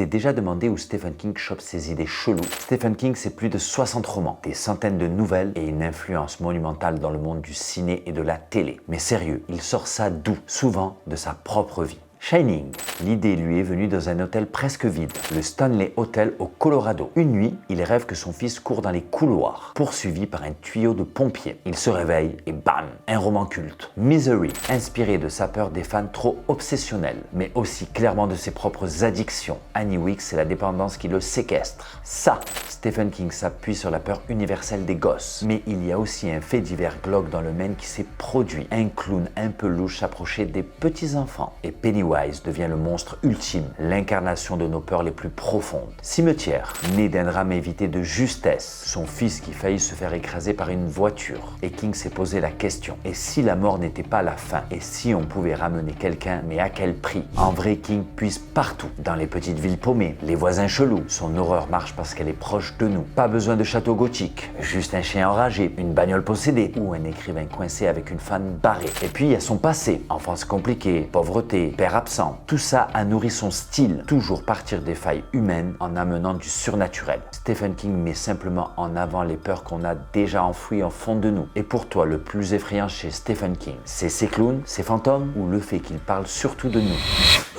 t'es déjà demandé où Stephen King chope ses idées cheloues? Stephen King, c'est plus de 60 romans, des centaines de nouvelles et une influence monumentale dans le monde du ciné et de la télé. Mais sérieux, il sort ça d'où? Souvent de sa propre vie. Shining. L'idée lui est venue dans un hôtel presque vide, le Stanley Hotel au Colorado. Une nuit, il rêve que son fils court dans les couloirs, poursuivi par un tuyau de pompiers. Il se réveille et bam, un roman culte. Misery, inspiré de sa peur des fans trop obsessionnels, mais aussi clairement de ses propres addictions. Annie Wilkes et la dépendance qui le séquestre. Ça, Stephen King s'appuie sur la peur universelle des gosses. Mais il y a aussi un fait divers glauque dans le Maine qui s'est produit. Un clown un peu louche s'approchait des petits-enfants. Et Pennywise devient le monstre ultime, l'incarnation de nos peurs les plus profondes. Cimetière, né d'un drame évité de justesse, son fils qui faillit se faire écraser par une voiture. Et King s'est posé la question, et si la mort n'était pas la fin? Et si on pouvait ramener quelqu'un, mais à quel prix? En vrai, King puise partout, dans les petites villes paumées, les voisins chelous. Son horreur marche parce qu'elle est proche de nous. Pas besoin de château gothique, juste un chien enragé, une bagnole possédée, ou un écrivain coincé avec une fan barrée. Et puis il y a son passé, enfance compliquée, pauvreté, père absent. Tout ça a nourri son style, toujours partir des failles humaines en amenant du surnaturel. Stephen King met simplement en avant les peurs qu'on a déjà enfouies en fond de nous. Et pour toi, le plus effrayant chez Stephen King, c'est ses clowns, ses fantômes ou le fait qu'il parle surtout de nous?